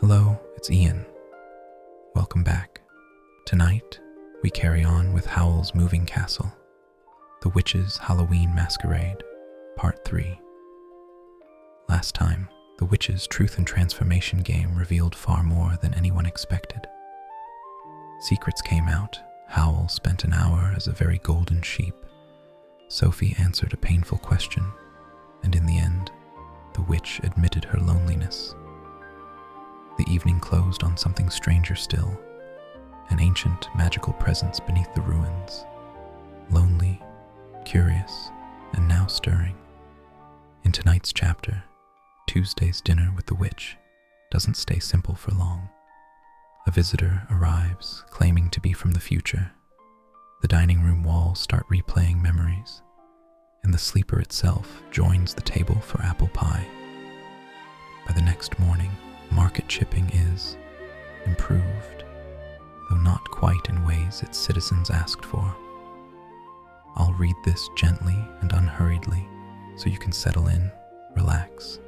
Hello, it's Ian. Welcome back. Tonight, we carry on with Howl's Moving Castle, The Witch's Halloween Masquerade, Part 3. Last time, the Witch's Truth and Transformation game revealed far more than anyone expected. Secrets came out. Howl spent an hour as a very golden sheep. Sophie answered a painful question, and in the end, the witch admitted her loneliness. The evening closed on something stranger still, an ancient magical presence beneath the ruins, lonely, curious, and now stirring. In tonight's chapter, Tuesday's dinner with the witch doesn't stay simple for long. A visitor arrives, claiming to be from the future. The dining room walls start replaying memories, and the sleeper itself joins the table for apple pie. By the next morning, market chipping is improved, though not quite in ways its citizens asked for. I'll read this gently and unhurriedly so you can settle in, relax,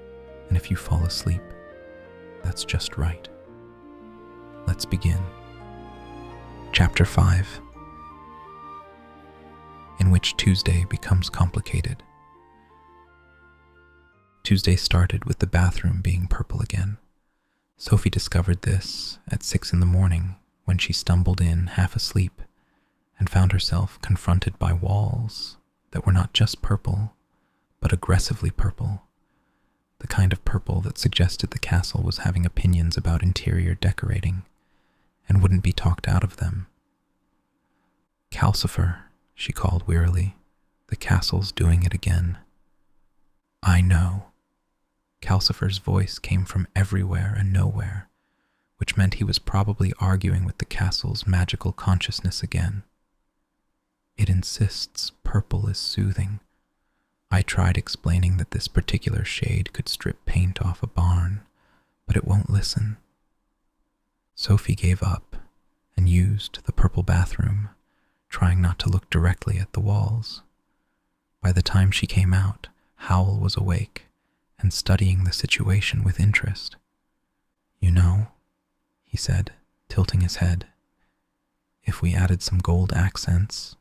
and if you fall asleep, that's just right. Let's begin. Chapter 5, in which Tuesday becomes complicated. Tuesday started with the bathroom being purple again. Sophie discovered this at 6 a.m. when she stumbled in half asleep and found herself confronted by walls that were not just purple, but aggressively purple, the kind of purple that suggested the castle was having opinions about interior decorating and wouldn't be talked out of them. "Calcifer," she called wearily. "The castle's doing it again." "I know." Calcifer's voice came from everywhere and nowhere, which meant he was probably arguing with the castle's magical consciousness again. "It insists purple is soothing. I tried explaining that this particular shade could strip paint off a barn, but it won't listen." Sophie gave up and used the purple bathroom, trying not to look directly at the walls. By the time she came out, Howl was awake and studying the situation with interest. "You know," he said, tilting his head, "if we added some gold accents..."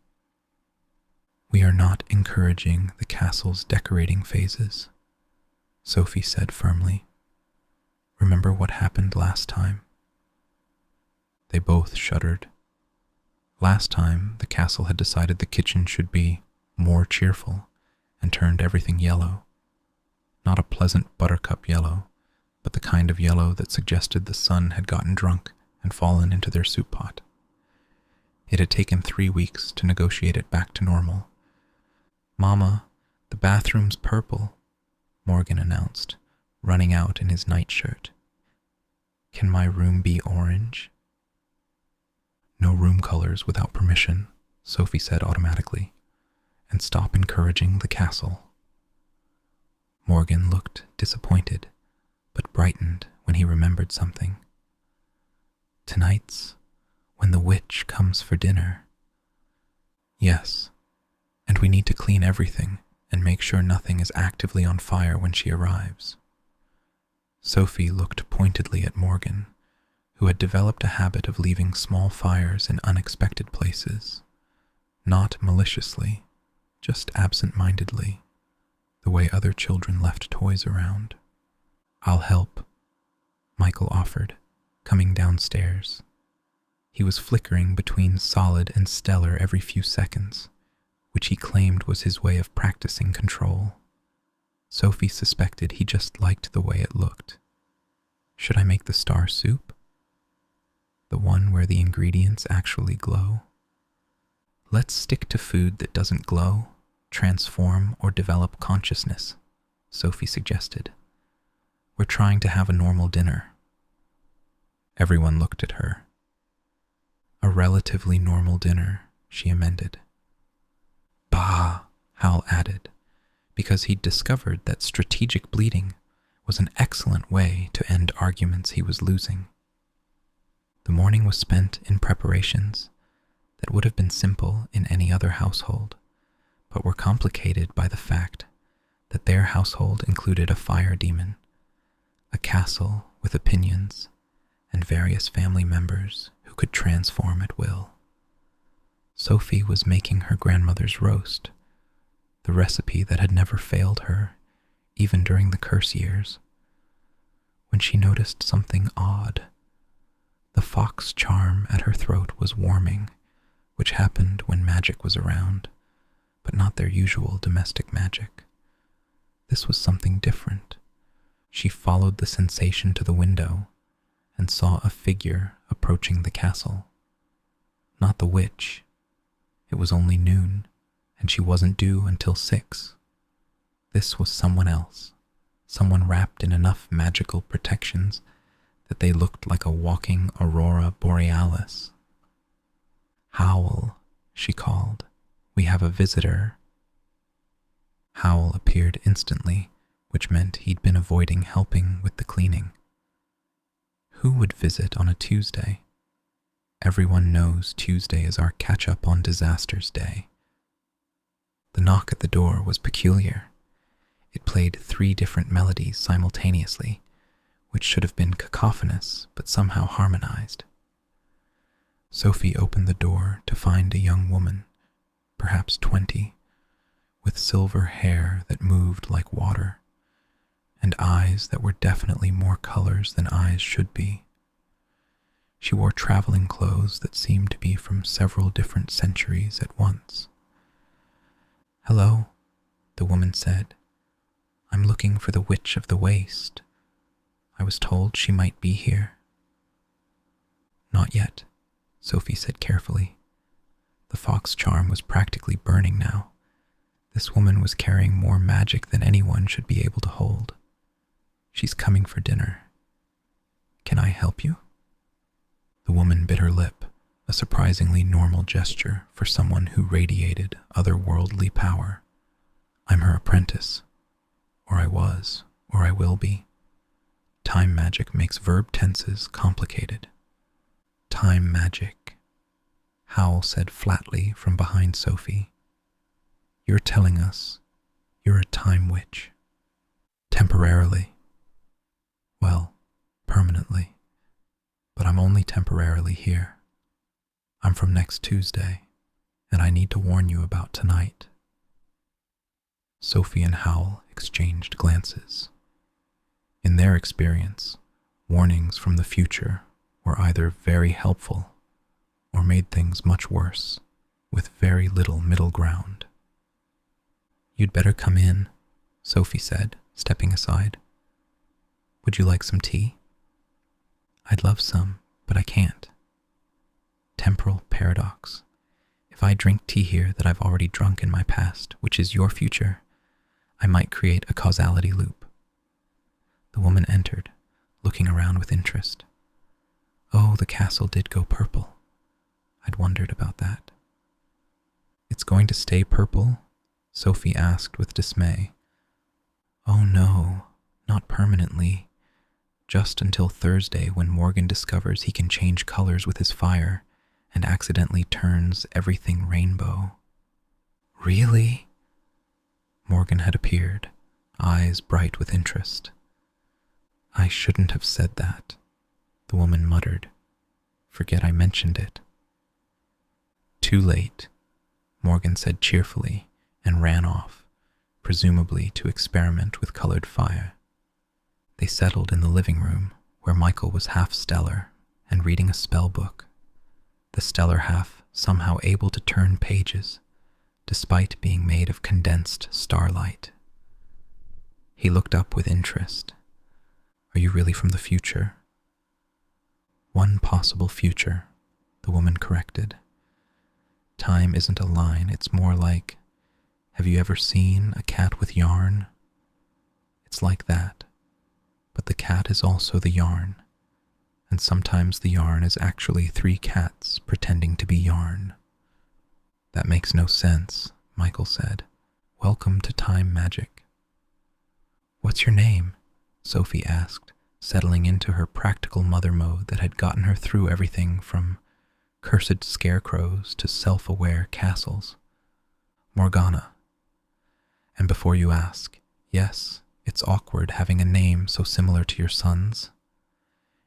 "We are not encouraging the castle's decorating phases," Sophie said firmly. "Remember what happened last time?" They both shuddered. Last time, the castle had decided the kitchen should be more cheerful and turned everything yellow. Not a pleasant buttercup yellow, but the kind of yellow that suggested the sun had gotten drunk and fallen into their soup pot. It had taken 3 weeks to negotiate it back to normal. "Mama, the bathroom's purple," Morgan announced, running out in his nightshirt. "Can my room be orange?" "No room colors without permission," Sophie said automatically, "and stop encouraging the castle." Morgan looked disappointed, but brightened when he remembered something. "Tonight's when the witch comes for dinner." "Yes, and we need to clean everything and make sure nothing is actively on fire when she arrives." Sophie looked pointedly at Morgan, who had developed a habit of leaving small fires in unexpected places, not maliciously, just absent-mindedly, the way other children left toys around. "I'll help," Michael offered, coming downstairs. He was flickering between solid and stellar every few seconds, which he claimed was his way of practicing control. Sophie suspected he just liked the way it looked. "Should I make the star soup? The one where the ingredients actually glow?" "Let's stick to food that doesn't glow, transform, or develop consciousness," Sophie suggested. "We're trying to have a normal dinner." Everyone looked at her. "A relatively normal dinner," she amended. "Bah," Hal added, because he'd discovered that strategic bleeding was an excellent way to end arguments he was losing. The morning was spent in preparations that would have been simple in any other household, but were complicated by the fact that their household included a fire demon, a castle with opinions, and various family members who could transform at will. Sophie was making her grandmother's roast, the recipe that had never failed her, even during the curse years, when she noticed something odd. The fox charm at her throat was warming, which happened when magic was around, but not their usual domestic magic. This was something different. She followed the sensation to the window and saw a figure approaching the castle. Not the witch. It was only noon, and she wasn't due until 6. This was someone else, someone wrapped in enough magical protections that they looked like a walking aurora borealis. "Howl," she called. "We have a visitor." Howl appeared instantly, which meant he'd been avoiding helping with the cleaning. Who would visit on a Tuesday? Everyone knows Tuesday is our catch-up on disasters day. The knock at the door was peculiar. It played 3 different melodies simultaneously, which should have been cacophonous but somehow harmonized. Sophie opened the door to find a young woman, perhaps 20, with silver hair that moved like water, and eyes that were definitely more colors than eyes should be. She wore traveling clothes that seemed to be from several different centuries at once. "Hello," the woman said. "I'm looking for the Witch of the Waste. I was told she might be here." "Not yet," Sophie said carefully. The fox charm was practically burning now. This woman was carrying more magic than anyone should be able to hold. "She's coming for dinner. Can I help you?" The woman bit her lip, a surprisingly normal gesture for someone who radiated otherworldly power. "I'm her apprentice. Or I was, or I will be. Time magic makes verb tenses complicated." "Time magic," Howl said flatly from behind Sophie. "You're telling us you're a time witch." "Temporarily. Well, permanently. But I'm only temporarily here. I'm from next Tuesday, and I need to warn you about tonight." Sophie and Howl exchanged glances. In their experience, warnings from the future were either very helpful or made things much worse, with very little middle ground. "You'd better come in," Sophie said, stepping aside. "Would you like some tea?" "I'd love some, but I can't." Temporal paradox. If I drink tea here that I've already drunk in my past, which is your future, I might create a causality loop. The woman entered, looking around with interest. "Oh, the castle did go purple. I'd wondered about that." "It's going to stay purple?" Sophie asked with dismay. "Oh no, not permanently. Just until Thursday, when Morgan discovers he can change colors with his fire and accidentally turns everything rainbow." "Really?" Morgan had appeared, eyes bright with interest. "I shouldn't have said that," the woman muttered. "Forget I mentioned it." "Too late," Morgan said cheerfully and ran off, presumably to experiment with colored fire. They settled in the living room, where Michael was half stellar and reading a spell book, the stellar half somehow able to turn pages, despite being made of condensed starlight. He looked up with interest. "Are you really from the future?" "One possible future," the woman corrected. "Time isn't a line, it's more like, have you ever seen a cat with yarn? It's like that. But the cat is also the yarn, and sometimes the yarn is actually 3 cats pretending to be yarn." "That makes no sense," Michael said. "Welcome to time magic." "What's your name?" Sophie asked, settling into her practical mother mode that had gotten her through everything from cursed scarecrows to self-aware castles. "Morgana." "And before you ask, yes, it's awkward having a name so similar to your son's.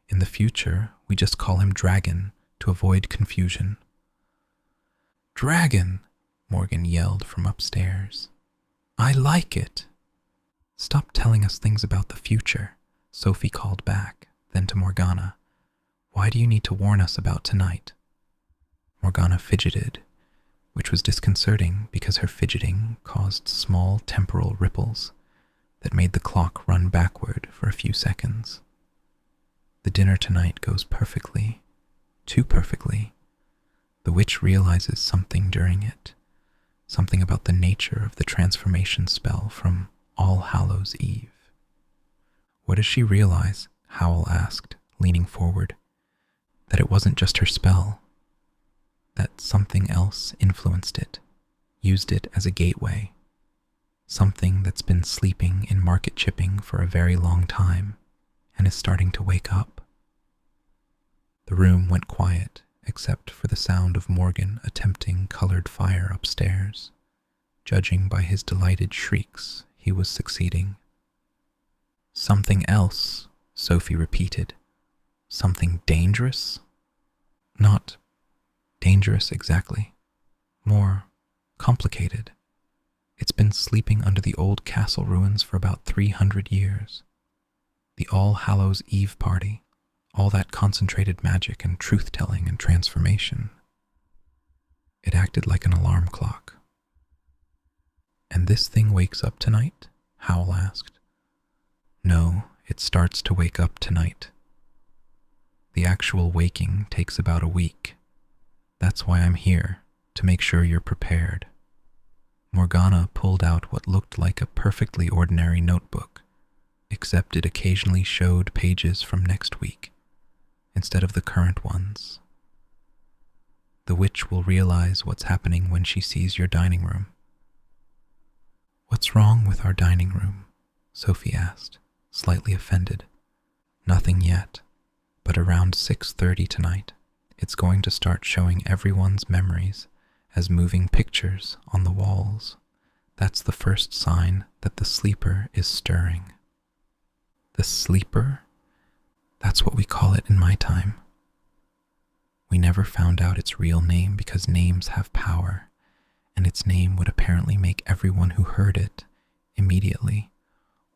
In the future, we just call him Dragon to avoid confusion. Dragon, Morgan yelled from upstairs. I like it. Stop telling us things about the future, Sophie called back, then to Morgana. Why do you need to warn us about tonight? Morgana fidgeted, which was disconcerting because her fidgeting caused small temporal ripples that made the clock run backward for a few seconds. The dinner tonight goes perfectly, too perfectly. The witch realizes something during it, something about the nature of the transformation spell from All Hallows Eve. What does she realize? Howell asked, leaning forward. That it wasn't just her spell. That something else influenced it, used it as a gateway. Something that's been sleeping in market chipping for a very long time and is starting to wake up. The room went quiet, except for the sound of Morgan attempting colored fire upstairs. Judging by his delighted shrieks, he was succeeding. Something else, Sophie repeated. Something dangerous? Not dangerous exactly. More complicated. It's been sleeping under the old castle ruins for about 300 years. The All Hallows Eve party, all that concentrated magic and truth-telling and transformation. It acted like an alarm clock. And this thing wakes up tonight? Howell asked. No, it starts to wake up tonight. The actual waking takes about a week. That's why I'm here, to make sure you're prepared. Morgana pulled out what looked like a perfectly ordinary notebook, except it occasionally showed pages from next week, instead of the current ones. The witch will realize what's happening when she sees your dining room. What's wrong with our dining room? Sophie asked, slightly offended. Nothing yet, but around 6:30 tonight, it's going to start showing everyone's memories as moving pictures on the walls. That's the first sign that the sleeper is stirring. The sleeper? That's what we call it in my time. We never found out its real name because names have power, and its name would apparently make everyone who heard it immediately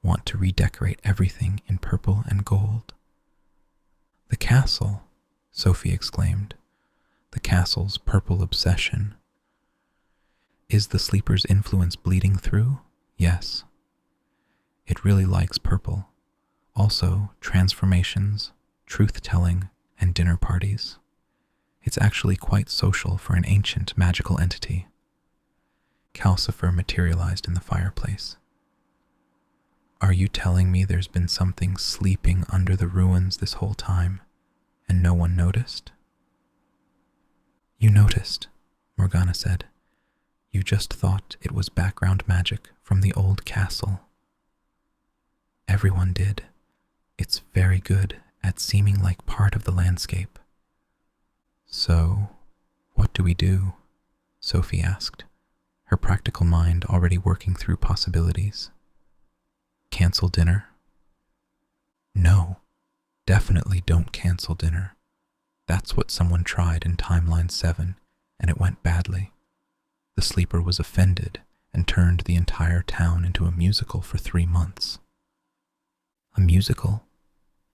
want to redecorate everything in purple and gold. The castle, Sophie exclaimed. The castle's purple obsession. Is the sleeper's influence bleeding through? Yes. It really likes purple. Also, transformations, truth-telling, and dinner parties. It's actually quite social for an ancient magical entity. Calcifer materialized in the fireplace. Are you telling me there's been something sleeping under the ruins this whole time, and no one noticed? You noticed, Morgana said. You just thought it was background magic from the old castle. Everyone did. It's very good at seeming like part of the landscape. So, what do we do? Sophie asked, her practical mind already working through possibilities. Cancel dinner? No, definitely don't cancel dinner. That's what someone tried in Timeline 7, and it went badly. The sleeper was offended and turned the entire town into a musical for 3 months. A musical?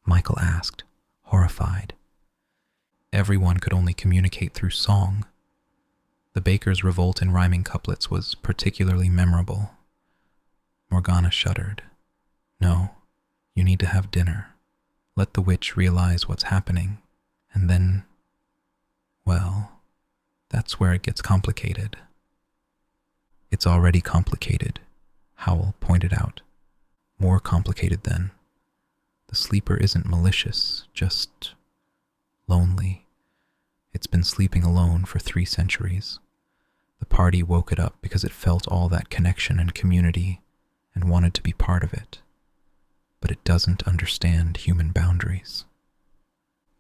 Michael asked, horrified. Everyone could only communicate through song. The baker's revolt in rhyming couplets was particularly memorable. Morgana shuddered. No, you need to have dinner. Let the witch realize what's happening, and then, well, that's where it gets complicated. It's already complicated, Howell pointed out. More complicated then. The sleeper isn't malicious, just lonely. It's been sleeping alone for 3 centuries. The party woke it up because it felt all that connection and community and wanted to be part of it. But it doesn't understand human boundaries.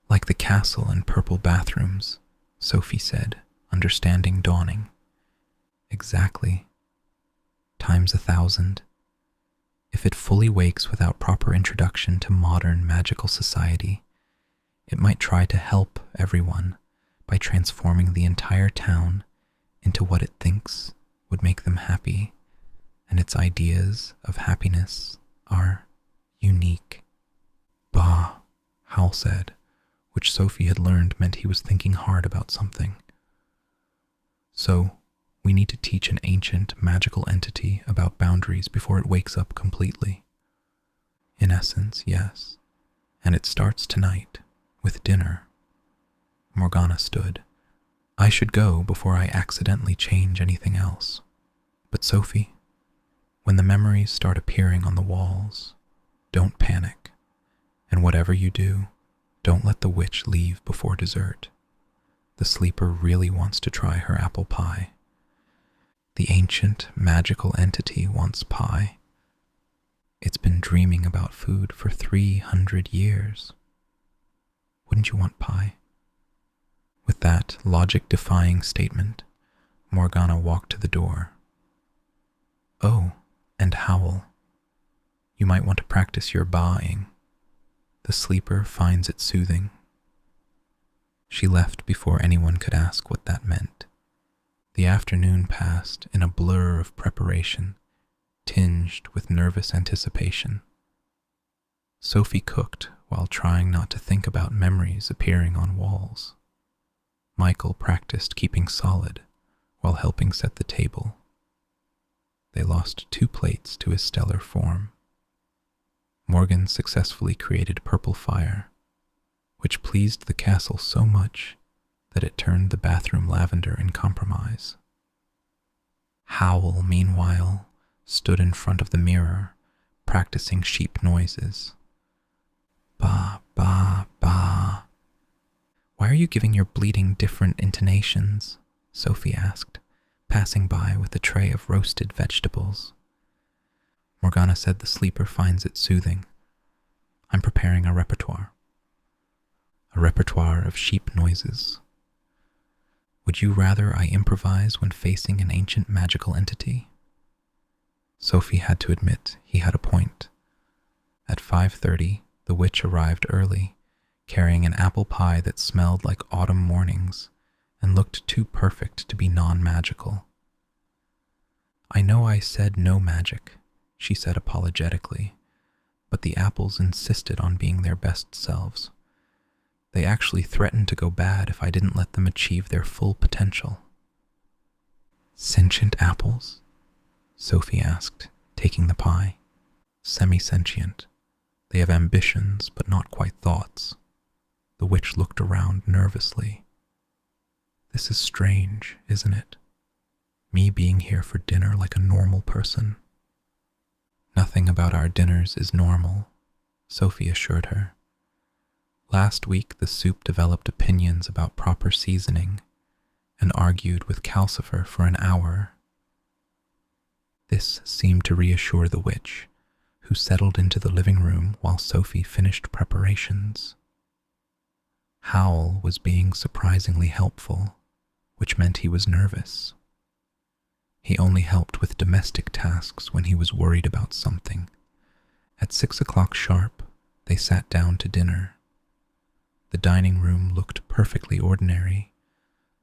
Like the castle and purple bathrooms, Sophie said, understanding dawning. Exactly. Times 1,000. If it fully wakes without proper introduction to modern magical society, It might try to help everyone by transforming the entire town into what it thinks would make them happy, and its ideas of happiness are unique. Bah, Hal said, which Sophie had learned meant he was thinking hard about something. So, we need to teach an ancient magical entity about boundaries before it wakes up completely. In essence, yes. And it starts tonight, with dinner. Morgana stood. I should go before I accidentally change anything else. But Sophie, when the memories start appearing on the walls, don't panic. And whatever you do, don't let the witch leave before dessert. The sleeper really wants to try her apple pie. The ancient magical entity wants pie. It's been dreaming about food for 300 years. Wouldn't you want pie? With that logic-defying statement, Morgana walked to the door. Oh, and Howl. You might want to practice your baaing. The sleeper finds it soothing. She left before anyone could ask what that meant. The afternoon passed in a blur of preparation, tinged with nervous anticipation. Sophie cooked while trying not to think about memories appearing on walls. Michael practiced keeping solid while helping set the table. They lost 2 plates to his stellar form. Morgan successfully created purple fire, which pleased the castle so much that it turned the bathroom lavender in compromise. Howl, meanwhile, stood in front of the mirror, practicing sheep noises. Ba, ba, ba. Why are you giving your bleating different intonations? Sophie asked, passing by with a tray of roasted vegetables. Morgana said the sleeper finds it soothing. I'm preparing a repertoire. A repertoire of sheep noises. Would you rather I improvise when facing an ancient magical entity? Sophie had to admit he had a point. At 5:30, the witch arrived early, carrying an apple pie that smelled like autumn mornings and looked too perfect to be non-magical. I know I said no magic, she said apologetically, but the apples insisted on being their best selves. They actually threatened to go bad if I didn't let them achieve their full potential. Sentient apples? Sophie asked, taking the pie. Semi-sentient. They have ambitions, but not quite thoughts. The witch looked around nervously. This is strange, isn't it? Me being here for dinner like a normal person. Nothing about our dinners is normal, Sophie assured her. Last week the soup developed opinions about proper seasoning and argued with Calcifer for an hour. This seemed to reassure the witch, who settled into the living room while Sophie finished preparations. Howl was being surprisingly helpful, which meant he was nervous. He only helped with domestic tasks when he was worried about something. At 6 o'clock sharp, they sat down to dinner. The dining room looked perfectly ordinary.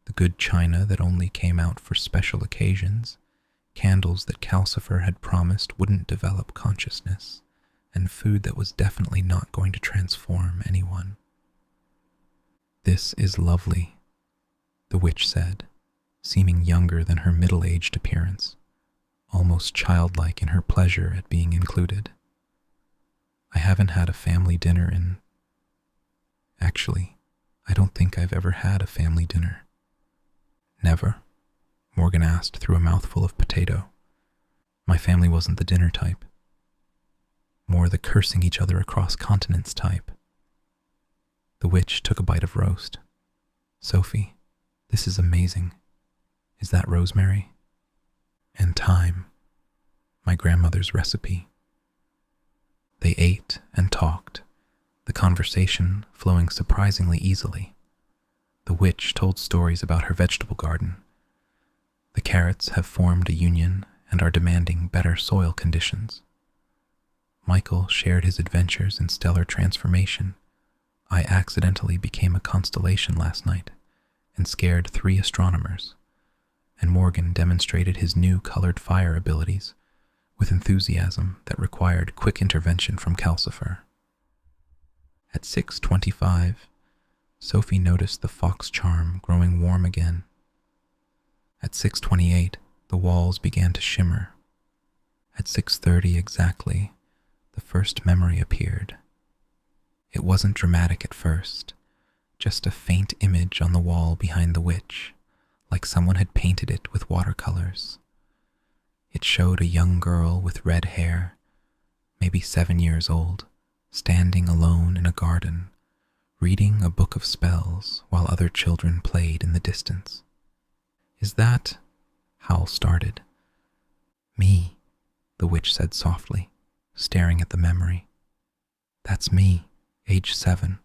The good china that only came out for special occasions, candles that Calcifer had promised wouldn't develop consciousness, and food that was definitely not going to transform anyone. This is lovely, the witch said, seeming younger than her middle-aged appearance, almost childlike in her pleasure at being included. I haven't had a family dinner in... Actually, I don't think I've ever had a family dinner. Never? Morgan asked through a mouthful of potato. My family wasn't the dinner type. More the cursing each other across continents type. The witch took a bite of roast. Sophie, this is amazing. Is that rosemary? And thyme, my grandmother's recipe. They ate and talked, the conversation flowing surprisingly easily. The witch told stories about her vegetable garden. The carrots have formed a union and are demanding better soil conditions. Michael shared his adventures in stellar transformation, I accidentally became a constellation last night and scared 3 astronomers, and Morgan demonstrated his new colored fire abilities with enthusiasm that required quick intervention from Calcifer. At 6:25, Sophie noticed the fox charm growing warm again. At 6:28, the walls began to shimmer. At 6:30 exactly, the first memory appeared. It wasn't dramatic at first, just a faint image on the wall behind the witch, like someone had painted it with watercolors. It showed a young girl with red hair, maybe 7 years old, standing alone in a garden, reading a book of spells while other children played in the distance. "Is that—" Howl started. "Me," the witch said softly, staring at the memory. "That's me, age 7,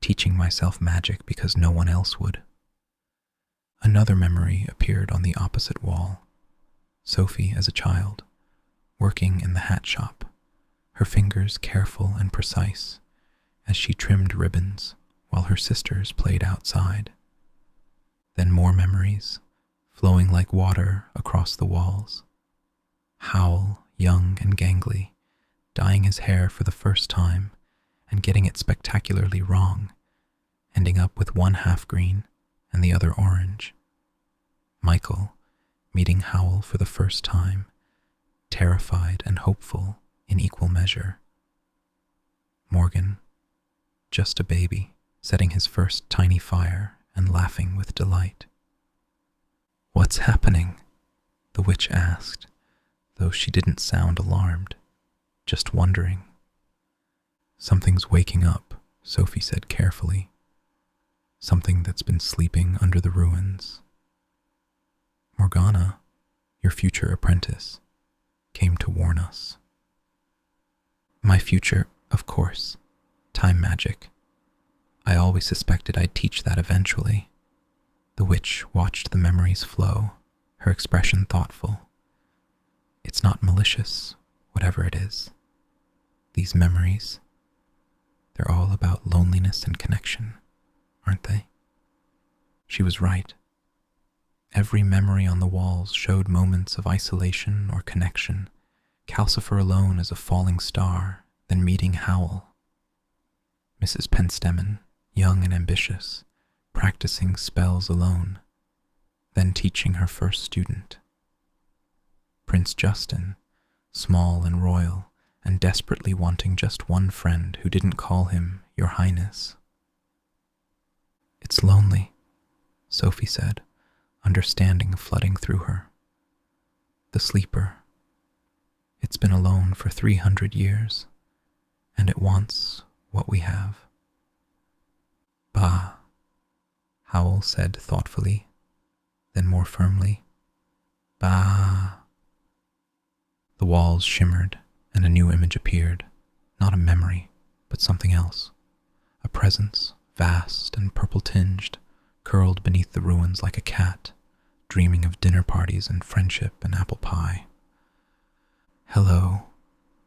teaching myself magic because no one else would." Another memory appeared on the opposite wall. Sophie as a child, working in the hat shop, her fingers careful and precise as she trimmed ribbons while her sisters played outside. Then more memories, flowing like water across the walls. Howl, young and gangly, dyeing his hair for the first time and getting it spectacularly wrong, ending up with one half green and the other orange. Michael, meeting Howl for the first time, terrified and hopeful in equal measure. Morgan, just a baby, setting his first tiny fire and laughing with delight. "What's happening?" the witch asked, though she didn't sound alarmed, just wondering. "Something's waking up," Sophie said carefully. "Something that's been sleeping under the ruins." "Morgana, your future apprentice, came to warn us." "My future, of course. Time magic. I always suspected I'd teach that eventually." The witch watched the memories flow, her expression thoughtful. "It's not malicious, whatever it is. These memories, they're all about loneliness and connection, aren't they?" She was right. Every memory on the walls showed moments of isolation or connection, Calcifer alone as a falling star, then meeting Howl. Mrs. Penstemon, young and ambitious, practicing spells alone, then teaching her first student. Prince Justin, small and royal, and desperately wanting just one friend who didn't call him Your Highness. "It's lonely," Sophie said, understanding flooding through her. "The sleeper. It's been alone for 300 years, and it wants what we have." "Bah," Howl said thoughtfully, then more firmly. "Bah." The walls shimmered, and a new image appeared, not a memory, but something else. A presence, vast and purple-tinged, curled beneath the ruins like a cat, dreaming of dinner parties and friendship and apple pie. "Hello,"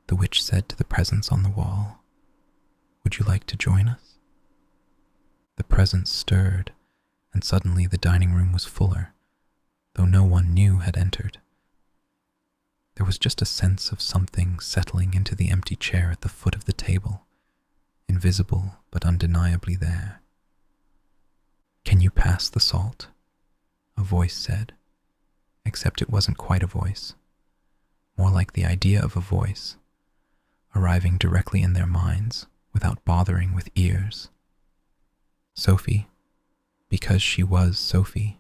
the witch said to the presence on the wall. "Would you like to join us?" The presence stirred, and suddenly the dining room was fuller, though no one new had entered. There was just a sense of something settling into the empty chair at the foot of the table, invisible but undeniably there. "Can you pass the salt?" a voice said, except it wasn't quite a voice, more like the idea of a voice, arriving directly in their minds without bothering with ears. Sophie, because she was Sophie,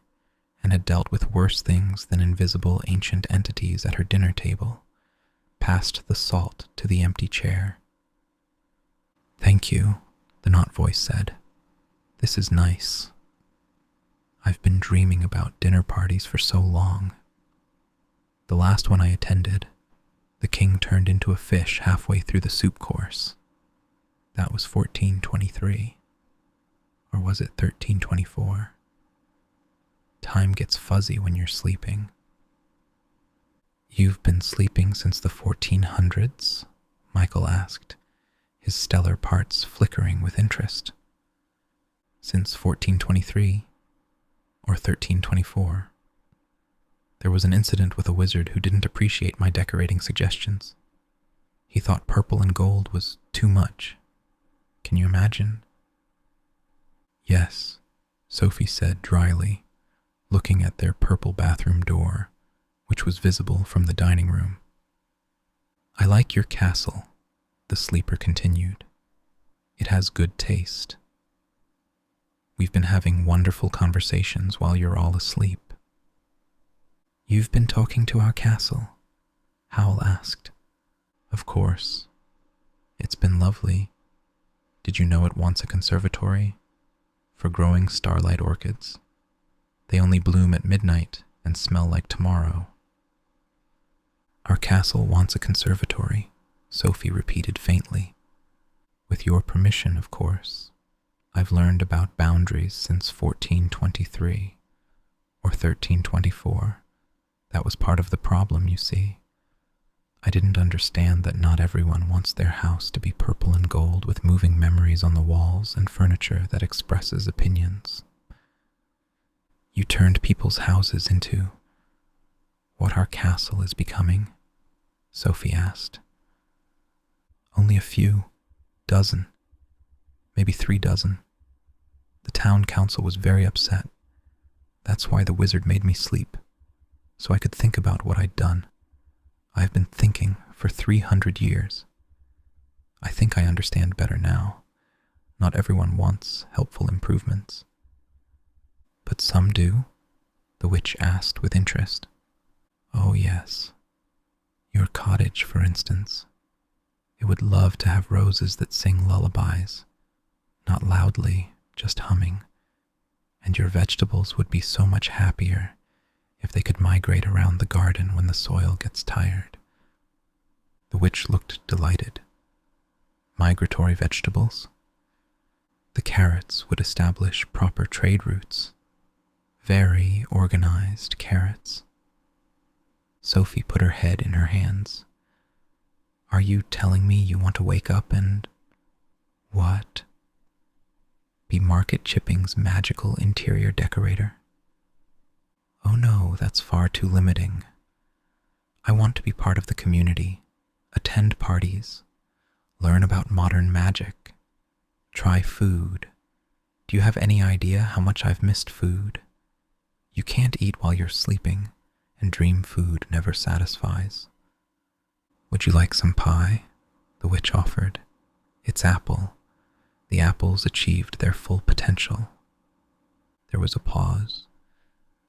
and had dealt with worse things than invisible ancient entities at her dinner table, passed the salt to the empty chair. "Thank you," the not voice said. "This is nice. I've been dreaming about dinner parties for so long. The last one I attended, the king turned into a fish halfway through the soup course. That was 1423. Or was it 1324? Time gets fuzzy when you're sleeping." "You've been sleeping since the 1400s?" Michael asked, his stellar parts flickering with interest. since 1423 or 1324. There was an incident with a wizard who didn't appreciate my decorating suggestions. He thought purple and gold was too much. Can you imagine? Yes, Sophie said dryly, looking at their purple bathroom door, which was visible from the dining room. I like your castle, the sleeper continued. It has good taste. We've been having wonderful conversations while you're all asleep. You've been talking to our castle? Howl asked. Of course. It's been lovely. Did you know it wants a conservatory? For growing starlight orchids. They only bloom at midnight and smell like tomorrow. Our castle wants a conservatory, Sophie repeated faintly. With your permission, of course. I've learned about boundaries since 1423 or 1324. That was part of the problem, you see. I didn't understand that not everyone wants their house to be purple and gold with moving memories on the walls and furniture that expresses opinions. You turned people's houses into what our castle is becoming, Sophie asked. Only a few, dozen, maybe 3 dozen. The town council was very upset. That's why the wizard made me sleep, so I could think about what I'd done. I've been thinking for 300 years. I think I understand better now. Not everyone wants helpful improvements. But some do, the witch asked with interest. Oh yes. Your cottage, for instance. It would love to have roses that sing lullabies, not loudly, just humming. And your vegetables would be so much happier if they could migrate around the garden when the soil gets tired. The witch looked delighted. Migratory vegetables? The carrots would establish proper trade routes. Very organized carrots. Sophie put her head in her hands. Are you telling me you want to wake up and... What? Be Market Chipping's magical interior decorator? Oh no, that's far too limiting. I want to be part of the community, attend parties, learn about modern magic, try food. Do you have any idea how much I've missed food? You can't eat while you're sleeping, and dream food never satisfies. Would you like some pie? The witch offered. It's apple. The apples achieved their full potential. There was a pause.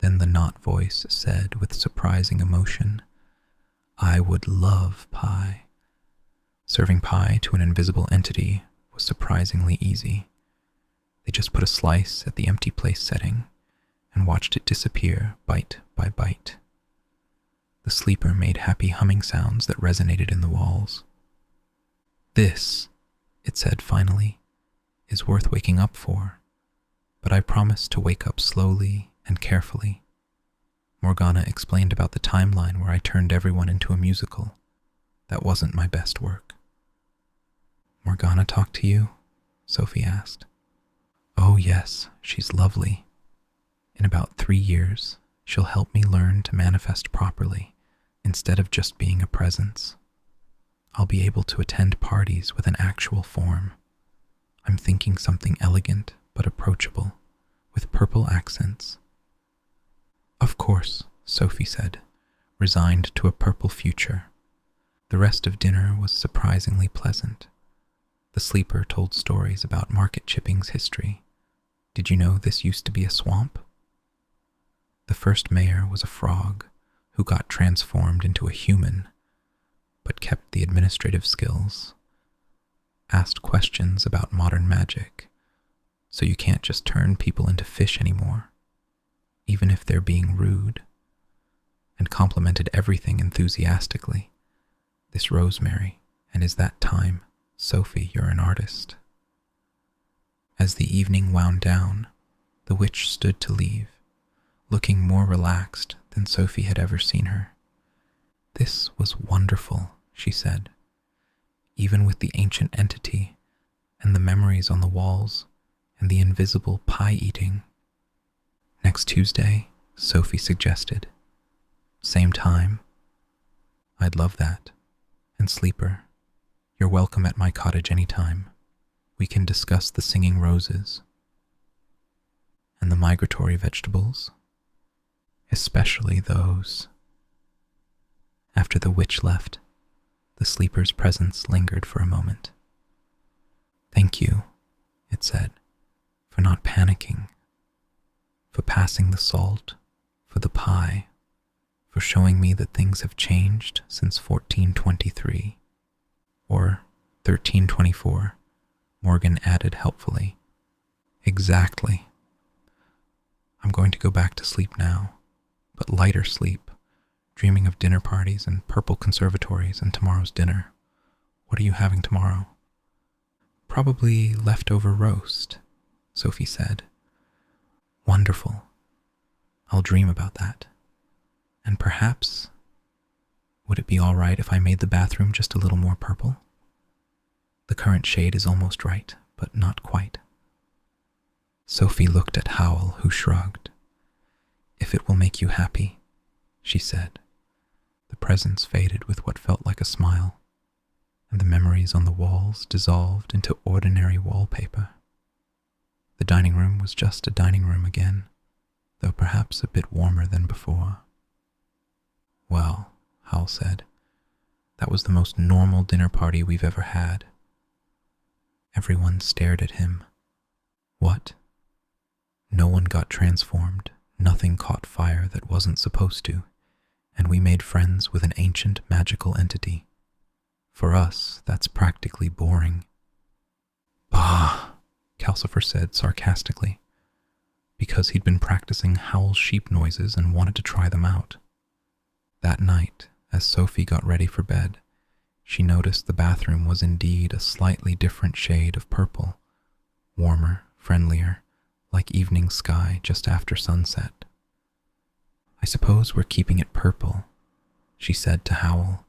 Then the knot voice said with surprising emotion, I would love pie. Serving pie to an invisible entity was surprisingly easy. They just put a slice at the empty place setting and watched it disappear bite by bite. The sleeper made happy humming sounds that resonated in the walls. This, it said finally, is worth waking up for, but I promise to wake up slowly and carefully. Morgana explained about the timeline where I turned everyone into a musical. That wasn't my best work. Morgana talked to you? Sophie asked. Oh yes, she's lovely. In about 3 years, she'll help me learn to manifest properly instead of just being a presence. I'll be able to attend parties with an actual form. I'm thinking something elegant but approachable, with purple accents. Of course, Sophie said, resigned to a purple future. The rest of dinner was surprisingly pleasant. The sleeper told stories about Market Chipping's history. Did you know this used to be a swamp? The first mayor was a frog who got transformed into a human, but kept the administrative skills. Asked questions about modern magic, so you can't just turn people into fish anymore, even if they're being rude, and complimented everything enthusiastically. This rosemary, and is that time, Sophie, you're an artist. As the evening wound down, the witch stood to leave, looking more relaxed than Sophie had ever seen her. This was wonderful, she said. Even with the ancient entity and the memories on the walls and the invisible pie eating. Next Tuesday, Sophie suggested. Same time. I'd love that. And Sleeper, you're welcome at my cottage anytime. We can discuss the singing roses. And the migratory vegetables. Especially those. After the witch left, the Sleeper's presence lingered for a moment. Thank you, it said, for not panicking, for passing the salt, for the pie, for showing me that things have changed since 1423, or 1324, Morgan added helpfully. Exactly. I'm going to go back to sleep now, but lighter sleep, dreaming of dinner parties and purple conservatories and tomorrow's dinner. What are you having tomorrow? Probably leftover roast, Sophie said. Wonderful. I'll dream about that. And perhaps, would it be all right if I made the bathroom just a little more purple? The current shade is almost right, but not quite. Sophie looked at Howell, who shrugged. If it will make you happy, she said. The presence faded with what felt like a smile, and the memories on the walls dissolved into ordinary wallpaper. The dining room was just a dining room again, though perhaps a bit warmer than before. Well, Howell said, that was the most normal dinner party we've ever had. Everyone stared at him. What? No one got transformed, nothing caught fire that wasn't supposed to, and we made friends with an ancient magical entity. For us, that's practically boring. Bah, Calcifer said sarcastically, because he'd been practicing Howl's sheep noises and wanted to try them out. That night, as Sophie got ready for bed, she noticed the bathroom was indeed a slightly different shade of purple, warmer, friendlier, like evening sky just after sunset. I suppose we're keeping it purple, she said to Howell.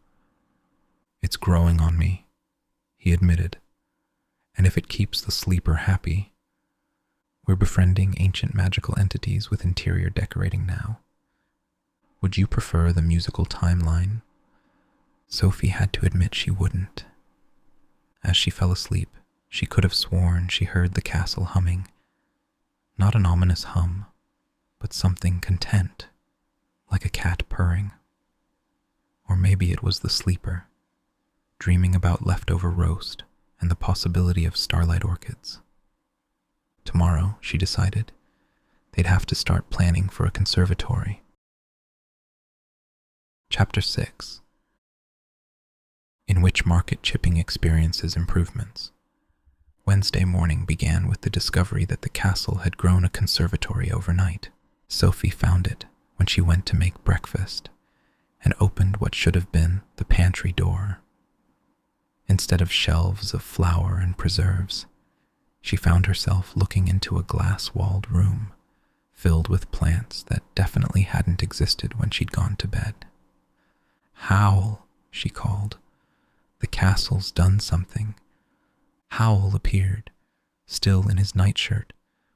It's growing on me, he admitted, and if it keeps the sleeper happy, we're befriending ancient magical entities with interior decorating now. Would you prefer the musical timeline? Sophie had to admit she wouldn't. As she fell asleep, she could have sworn she heard the castle humming. Not an ominous hum, but something content, like a cat purring. Or maybe it was the sleeper, dreaming about leftover roast and the possibility of starlight orchids. Tomorrow, she decided, they'd have to start planning for a conservatory. Chapter 6. In which market chipping experiences improvements. Wednesday morning began with the discovery that the castle had grown a conservatory overnight. Sophie found it when she went to make breakfast and opened what should have been the pantry door. Instead of shelves of flour and preserves, she found herself looking into a glass-walled room filled with plants that definitely hadn't existed when she'd gone to bed. Howl, she called. The castle's done something. Howl appeared, still in his nightshirt,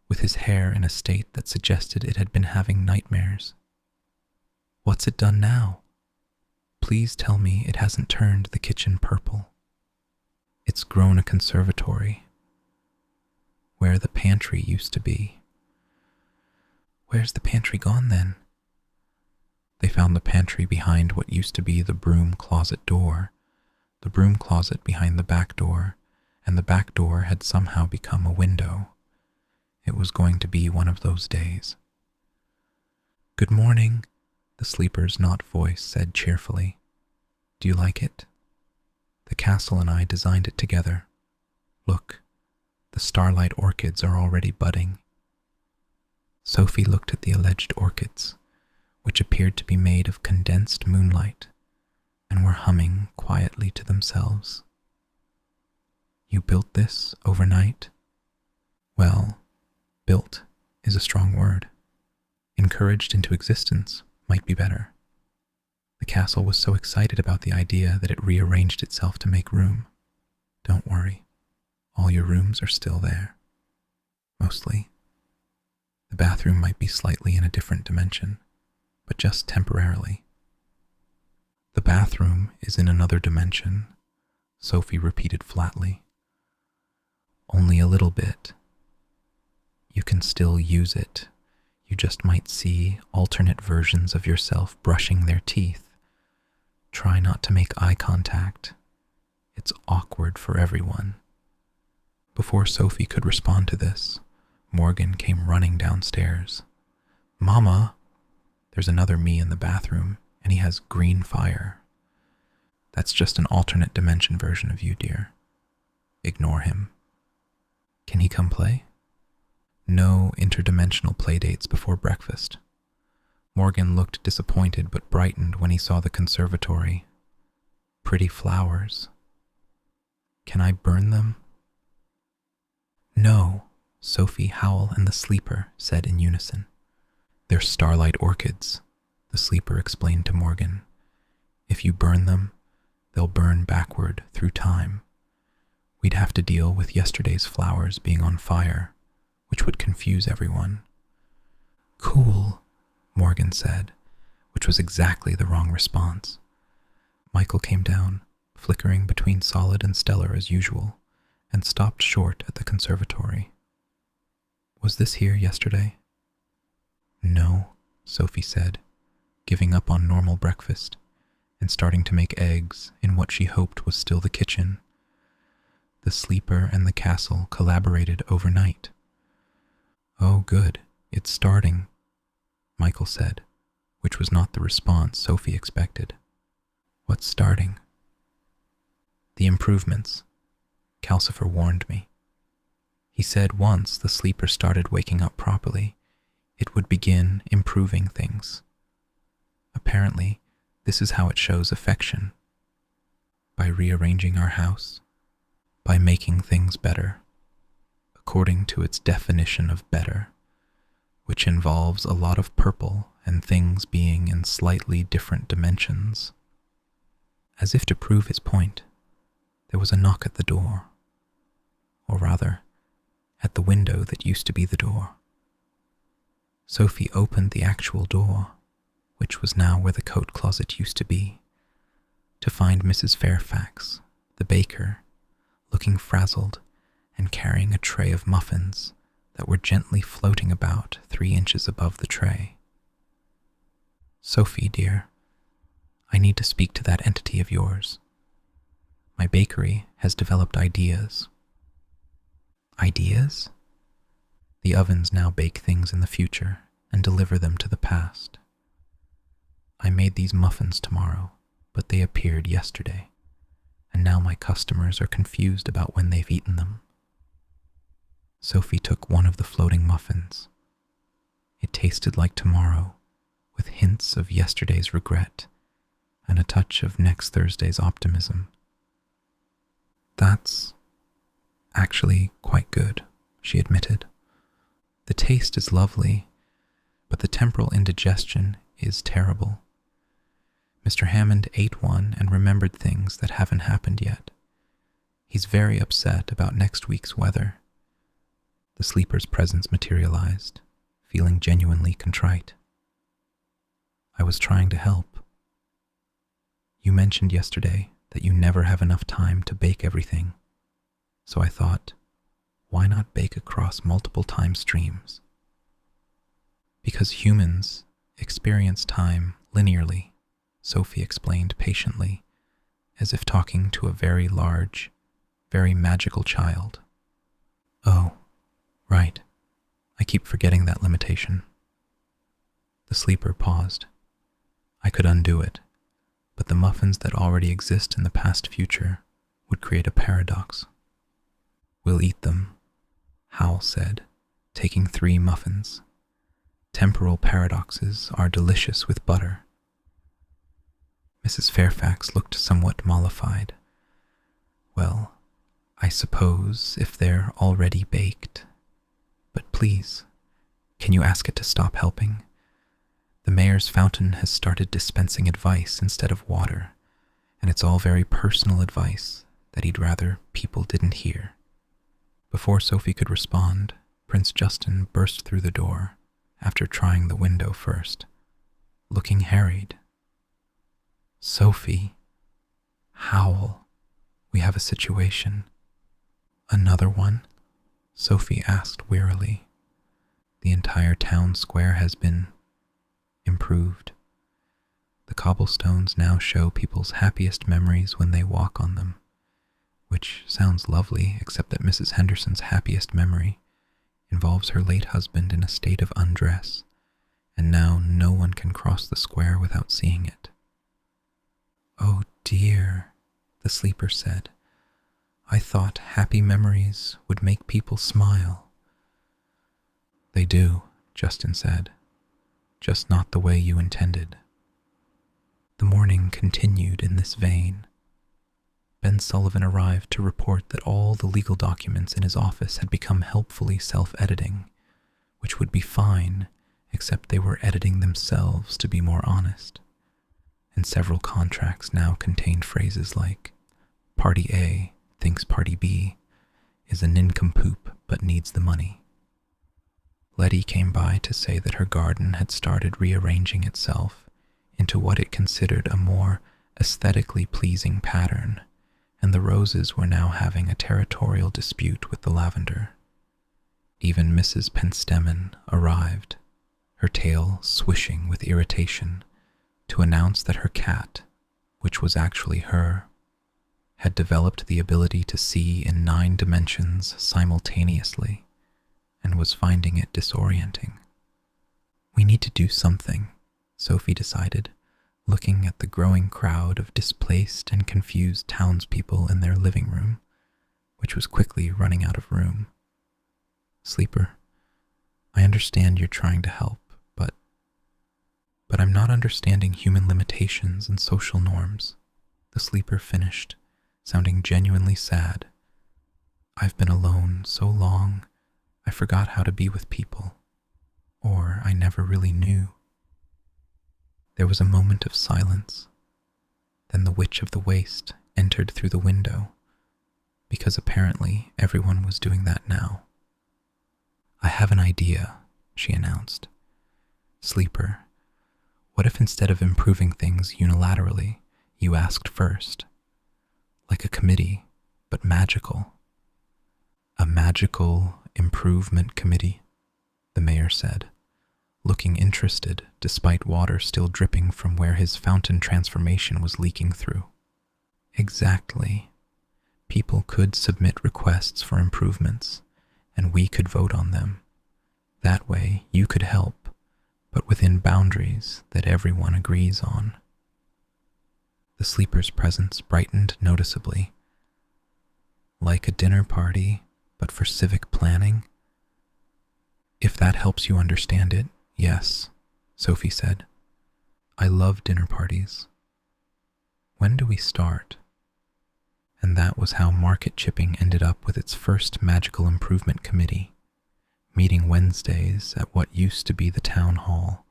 with his hair in a state that suggested it had been having nightmares. What's it done now? Please tell me it hasn't turned the kitchen purple. It's grown a conservatory, where the pantry used to be. Where's the pantry gone then? They found the pantry behind what used to be the broom closet door, the broom closet behind the back door, and the back door had somehow become a window. It was going to be one of those days. Good morning, the sleeper's not voice said cheerfully. Do you like it? The castle and I designed it together. Look, the starlight orchids are already budding. Sophie looked at the alleged orchids, which appeared to be made of condensed moonlight, and were humming quietly to themselves. You built this overnight? Well, built is a strong word. Encouraged into existence might be better. The castle was so excited about the idea that it rearranged itself to make room. Don't worry, all your rooms are still there. mostly. The bathroom might be slightly in a different dimension, but just temporarily. The bathroom is in another dimension, Sophie repeated flatly. Only a little bit. You can still use it. You just might see alternate versions of yourself brushing their teeth. Try not to make eye contact. It's awkward for everyone. Before Sophie could respond to this, Morgan came running downstairs. Mama! There's another me in the bathroom, and he has green fire. That's just an alternate dimension version of you, dear. Ignore him. Can he come play? No interdimensional playdates before breakfast. Morgan looked disappointed but brightened when he saw the conservatory. Pretty flowers. Can I burn them? No, Sophie, Howl, and the sleeper said in unison. They're starlight orchids, the sleeper explained to Morgan. If you burn them, they'll burn backward through time. We'd have to deal with yesterday's flowers being on fire, which would confuse everyone. Cool, Morgan said, which was exactly the wrong response. Michael came down, flickering between solid and stellar as usual, and stopped short at the conservatory. Was this here yesterday? No, Sophie said, giving up on normal breakfast and starting to make eggs in what she hoped was still the kitchen. The sleeper and the castle collaborated overnight. Oh, good, it's starting, Michael said, which was not the response Sophie expected. What's starting? The improvements, Calcifer warned me. He said once the sleeper started waking up properly, it would begin improving things. Apparently, this is how it shows affection. By rearranging our house, by making things better, according to its definition of better, which involves a lot of purple and things being in slightly different dimensions. As if to prove his point, there was a knock at the door, or rather, at the window that used to be the door. Sophie opened the actual door, which was now where the coat closet used to be, to find Mrs. Fairfax, the baker, looking frazzled and carrying a tray of muffins that were gently floating about 3 inches above the tray. Sophie, dear, I need to speak to that entity of yours. My bakery has developed ideas. Ideas? The ovens now bake things in the future and deliver them to the past. I made these muffins tomorrow, but they appeared yesterday, and now my customers are confused about when they've eaten them. Sophie took one of the floating muffins. It tasted like tomorrow, with hints of yesterday's regret and a touch of next Thursday's optimism. That's actually quite good, she admitted. The taste is lovely, but the temporal indigestion is terrible. Mr. Hammond ate one and remembered things that haven't happened yet. He's very upset about next week's weather. The sleeper's presence materialized, feeling genuinely contrite. I was trying to help. You mentioned yesterday that you never have enough time to bake everything, so I thought, why not bake across multiple time streams? Because humans experience time linearly, Sophie explained patiently, as if talking to a very large, very magical child. Oh, right. I keep forgetting that limitation. The sleeper paused. I could undo it, but the muffins that already exist in the past future would create a paradox. We'll eat them, Howl said, taking 3 muffins. Temporal paradoxes are delicious with butter. Mrs. Fairfax looked somewhat mollified. Well, I suppose if they're already baked. But please, can you ask it to stop helping? The mayor's fountain has started dispensing advice instead of water, and it's all very personal advice that he'd rather people didn't hear. Before Sophie could respond, Prince Justin burst through the door after trying the window first, looking harried. "Sophie, Howl, we have a situation." "Another one?" Sophie asked wearily. "The entire town square has been improved. The cobblestones now show people's happiest memories when they walk on them, which sounds lovely, except that Mrs. Henderson's happiest memory involves her late husband in a state of undress, and now no one can cross the square without seeing it." "Oh dear," the sleeper said. "I thought happy memories would make people smile." "They do," Justin said, "just not the way you intended." The morning continued in this vein. Ben Sullivan arrived to report that all the legal documents in his office had become helpfully self-editing, which would be fine, except they were editing themselves to be more honest. And several contracts now contained phrases like, "Party A thinks Party B is a nincompoop but needs the money." Letty came by to say that her garden had started rearranging itself into what it considered a more aesthetically pleasing pattern, and the roses were now having a territorial dispute with the lavender. Even Mrs. Penstemon arrived, her tail swishing with irritation, to announce that her cat, which was actually her, had developed the ability to see in 9 dimensions simultaneously and was finding it disorienting. "We need to do something," Sophie decided, looking at the growing crowd of displaced and confused townspeople in their living room, which was quickly running out of room. "Sleeper, I understand you're trying to help, but I'm not understanding human limitations and social norms," the sleeper finished, sounding genuinely sad. "I've been alone so long, I forgot how to be with people, or I never really knew." There was a moment of silence. Then the Witch of the Waste entered through the window, because apparently everyone was doing that now. "I have an idea," she announced. "Sleeper, what if instead of improving things unilaterally, you asked first? Like a committee, but magical." "A magical improvement committee," the mayor said, looking interested despite water still dripping from where his fountain transformation was leaking through. "Exactly. People could submit requests for improvements, and we could vote on them. That way you could help, but within boundaries that everyone agrees on." The sleeper's presence brightened noticeably. "Like a dinner party, but for civic planning?" "If that helps you understand it, yes," Sophie said. "I love dinner parties. When do we start?" And that was how Market Chipping ended up with its first magical improvement committee, meeting Wednesdays at what used to be the town hall,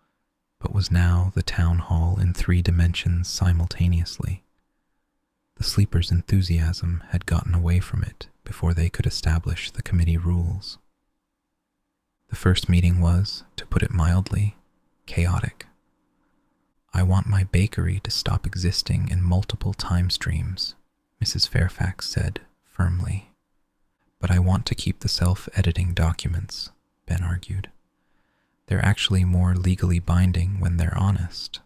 but was now the town hall in 3 dimensions simultaneously. The sleeper's enthusiasm had gotten away from it before they could establish the committee rules. The first meeting was, to put it mildly, chaotic. "I want my bakery to stop existing in multiple time streams," Mrs. Fairfax said firmly. "But I want to keep the self-editing documents," Ben argued. "They're actually more legally binding when they're honest."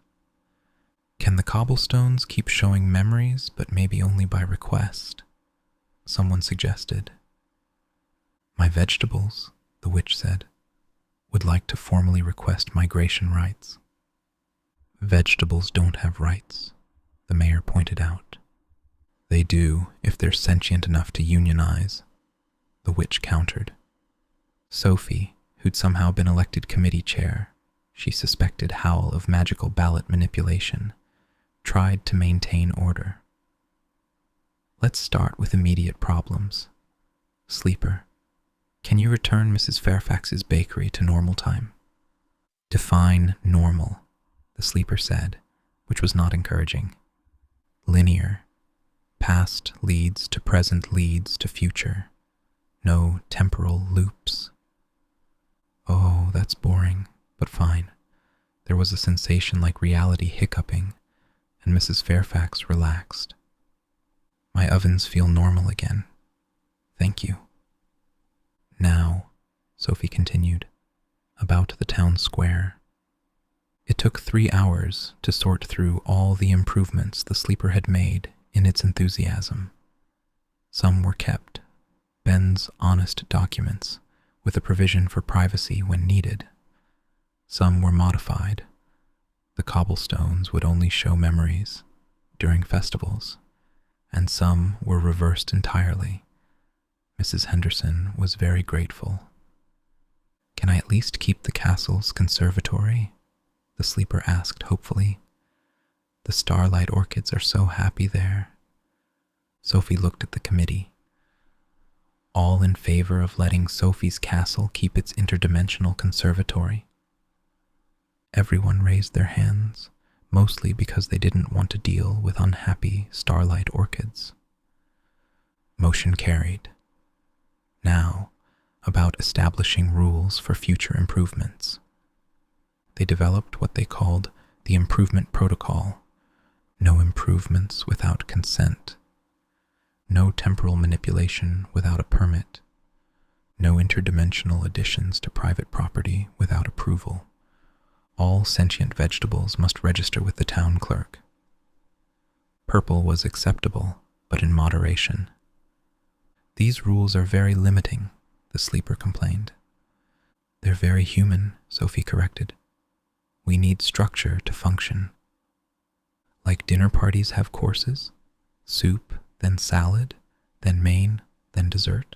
"Can the cobblestones keep showing memories, but maybe only by request?" someone suggested. "My vegetables," the witch said, "would like to formally request migration rights." "Vegetables don't have rights," the mayor pointed out. "They do if they're sentient enough to unionize," the witch countered. Sophie, who'd somehow been elected committee chair, she suspected Howl of magical ballot manipulation, tried to maintain order. "Let's start with immediate problems. Sleeper, can you return Mrs. Fairfax's bakery to normal time?" "Define normal," the sleeper said, which was not encouraging. "Linear. Past leads to present leads to future. No temporal loops." but fine. There was a sensation like reality hiccuping, and Mrs. Fairfax relaxed. My ovens feel normal again. Thank you. Now, Sophie continued, about the town square. It took 3 hours to sort through all the improvements the sleeper had made in its enthusiasm. Some were kept, Ben's honest documents, with a provision for privacy when needed. Some were modified. The cobblestones would only show memories during festivals, and some were reversed entirely. Mrs. Henderson was very grateful. Can I at least keep the castle's conservatory? The sleeper asked hopefully. The starlight orchids are so happy there. Sophie looked at the committee. All in favor of letting Sophie's castle keep its interdimensional conservatory? Everyone raised their hands, mostly because they didn't want to deal with unhappy starlight orchids. Motion carried. Now, about establishing rules for future improvements. They developed what they called the Improvement Protocol. No improvements without consent. No temporal manipulation without a permit. No interdimensional additions to private property without approval. All sentient vegetables must register with the town clerk. Purple was acceptable, but in moderation. These rules are very limiting, the sleeper complained. They're very human, Sophie corrected. We need structure to function. Like dinner parties have courses, soup, then salad, then main, then dessert.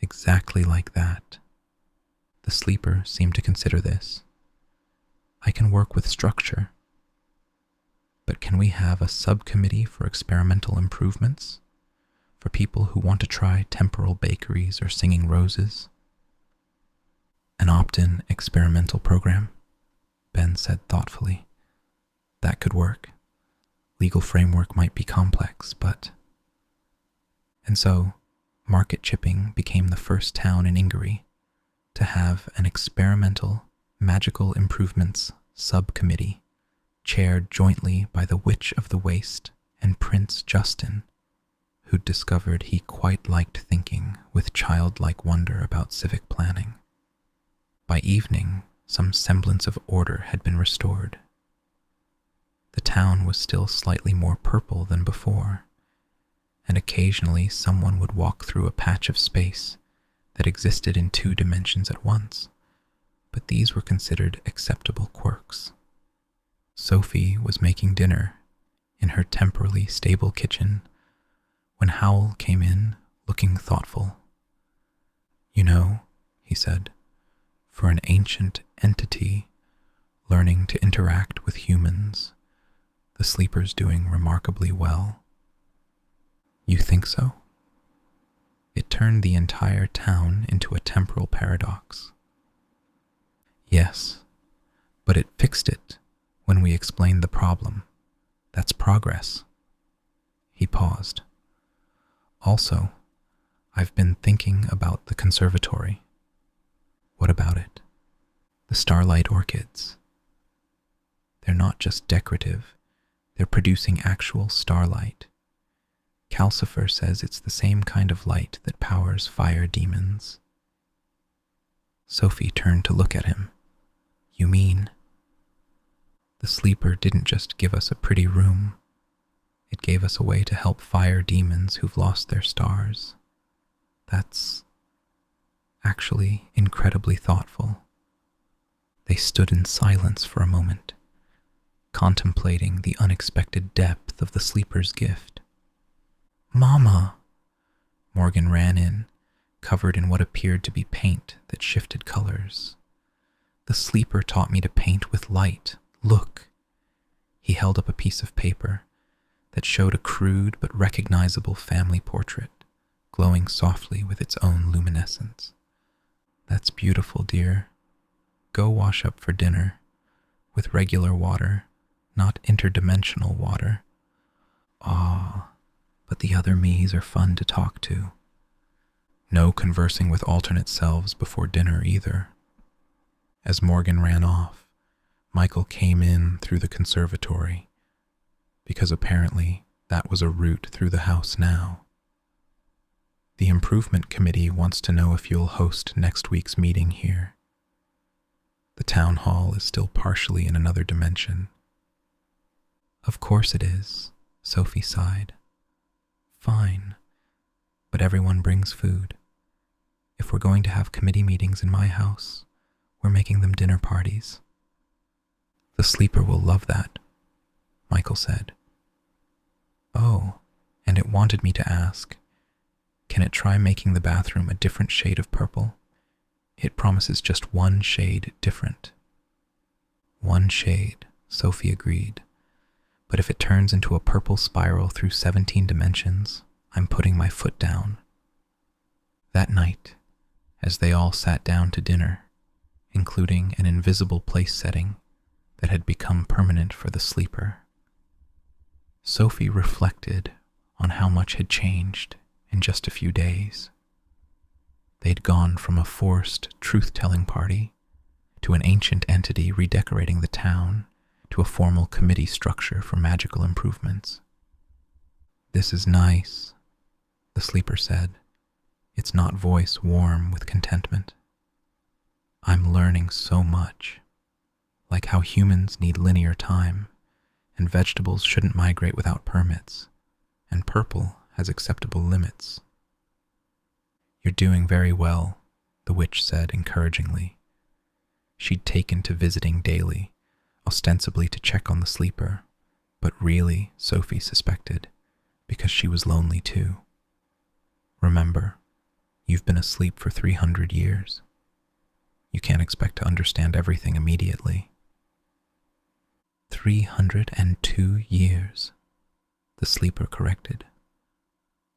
Exactly like that. The sleeper seemed to consider this. I can work with structure. But can we have a subcommittee for experimental improvements? For people who want to try temporal bakeries or singing roses? An opt-in experimental program? Ben said thoughtfully. That could work. Legal framework might be complex, but... And so, Market Chipping became the first town in Ingery to have an experimental magical improvements subcommittee chaired jointly by the Witch of the Waste and Prince Justin, who'd discovered he quite liked thinking with childlike wonder about civic planning. By evening, some semblance of order had been restored. The town was still slightly more purple than before, and occasionally someone would walk through a patch of space that existed in 2 dimensions at once, but these were considered acceptable quirks. Sophie was making dinner in her temporally stable kitchen when Howell came in looking thoughtful. You know, he said, for an ancient entity learning to interact with humans, the sleeper's doing remarkably well. You think so? It turned the entire town into a temporal paradox. Yes, but it fixed it when we explained the problem. That's progress. He paused. Also, I've been thinking about the conservatory. What about it? The starlight orchids. They're not just decorative, they're producing actual starlight. Calcifer says it's the same kind of light that powers fire demons. Sophie turned to look at him. You mean? The sleeper didn't just give us a pretty room. It gave us a way to help fire demons who've lost their stars. That's actually incredibly thoughtful. They stood in silence for a moment, contemplating the unexpected depth of the sleeper's gift. Mama! Morgan ran in, covered in what appeared to be paint that shifted colors. The sleeper taught me to paint with light. Look! He held up a piece of paper that showed a crude but recognizable family portrait, glowing softly with its own luminescence. That's beautiful, dear. Go wash up for dinner, with regular water, not interdimensional water. Ah, but the other me's are fun to talk to. No conversing with alternate selves before dinner either. As Morgan ran off, Michael came in through the conservatory, because apparently that was a route through the house now. The improvement committee wants to know if you'll host next week's meeting here. The town hall is still partially in another dimension. Of course it is, Sophie sighed. Fine, but everyone brings food. If we're going to have committee meetings in my house, we're making them dinner parties. The sleeper will love that, Michael said. Oh, and it wanted me to ask, can it try making the bathroom a different shade of purple? It promises just one shade different. One shade, Sophie agreed. But if it turns into a purple spiral through 17 dimensions, I'm putting my foot down. That night, as they all sat down to dinner, including an invisible place setting that had become permanent for the sleeper, Sophie reflected on how much had changed in just a few days. They'd gone from a forced truth-telling party to an ancient entity redecorating the town to a formal committee structure for magical improvements. This is nice, the sleeper said, its not voice warm with contentment. I'm learning so much, like how humans need linear time, and vegetables shouldn't migrate without permits, and purple has acceptable limits. You're doing very well, the witch said encouragingly. She'd taken to visiting daily, ostensibly to check on the sleeper, but really, Sophie suspected, because she was lonely too. Remember, you've been asleep for 300 years. You can't expect to understand everything immediately. 302 years, the sleeper corrected.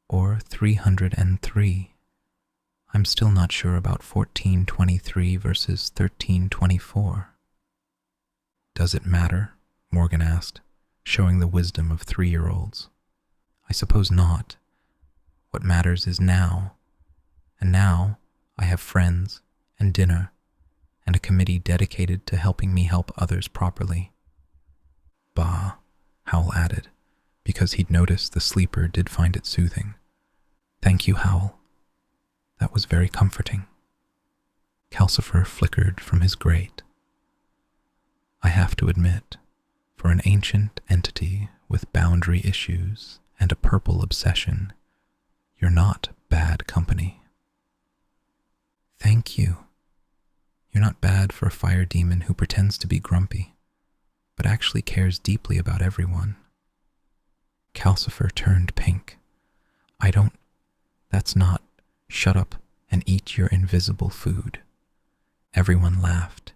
Or 303. I'm still not sure about 1423 versus 1324. Does it matter? Morgan asked, showing the wisdom of 3-year-olds. I suppose not. What matters is now. And now I have friends and dinner and a committee dedicated to helping me help others properly. Bah, Howell added, because he'd noticed the sleeper did find it soothing. Thank you, Howell. That was very comforting. Calcifer flickered from his grate. I have to admit, for an ancient entity with boundary issues and a purple obsession, you're not bad company. Thank you. You're not bad for a fire demon who pretends to be grumpy, but actually cares deeply about everyone. Calcifer turned pink. That's not, shut up and eat your invisible food. Everyone laughed,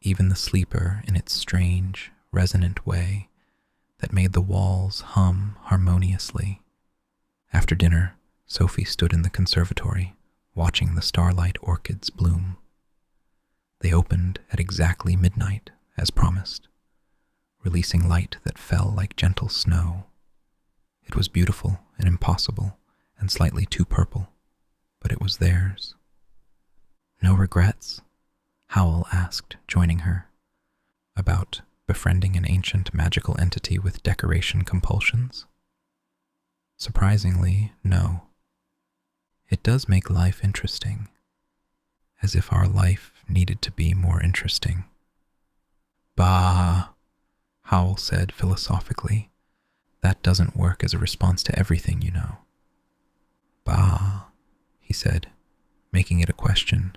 even the sleeper in its strange, resonant way that made the walls hum harmoniously. After dinner, Sophie stood in the conservatory, watching the starlight orchids bloom. They opened at exactly midnight, as promised, releasing light that fell like gentle snow. It was beautiful and impossible, and slightly too purple, but it was theirs. No regrets? Howell asked, joining her. About befriending an ancient magical entity with decoration compulsions? Surprisingly, no. It does make life interesting, as if our life needed to be more interesting. Bah, Howell said philosophically. That doesn't work as a response to everything, you know. Bah, he said, making it a question.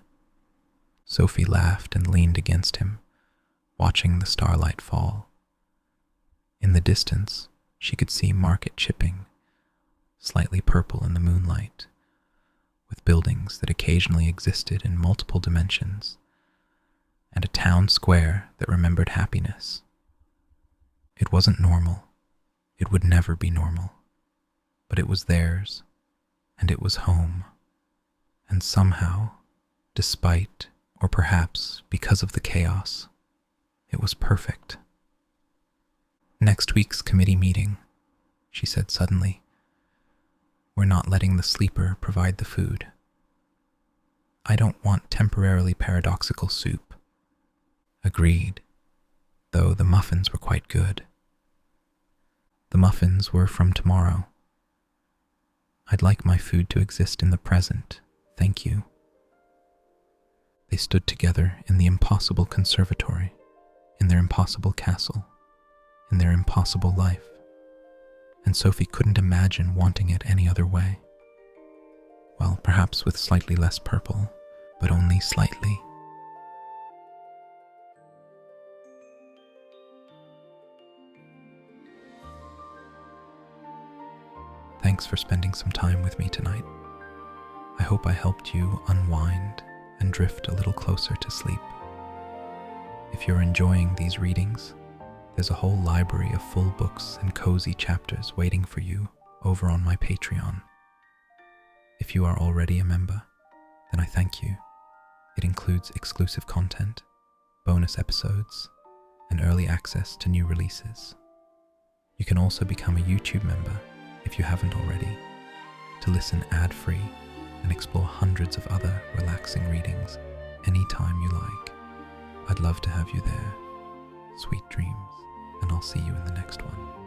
Sophie laughed and leaned against him, watching the starlight fall. In the distance, she could see Market Chipping, slightly purple in the moonlight, with buildings that occasionally existed in multiple dimensions, and a town square that remembered happiness. It wasn't normal. It would never be normal. But it was theirs, and it was home. And somehow, despite, or perhaps because of the chaos, it was perfect. Next week's committee meeting, she said suddenly. We're not letting the sleeper provide the food. I don't want temporarily paradoxical soup. Agreed, though the muffins were quite good. The muffins were from tomorrow. I'd like my food to exist in the present, thank you. They stood together in the impossible conservatory, in their impossible castle, in their impossible life, and Sophie couldn't imagine wanting it any other way. Well, perhaps with slightly less purple, but only slightly. Thanks for spending some time with me tonight. I hope I helped you unwind and drift a little closer to sleep. If you're enjoying these readings, there's a whole library of full books and cozy chapters waiting for you over on my Patreon. If you are already a member, then I thank you. It includes exclusive content, bonus episodes, and early access to new releases. You can also become a YouTube member if you haven't already, to listen ad-free and explore hundreds of other relaxing readings anytime you like. I'd love to have you there. Sweet dreams, and I'll see you in the next one.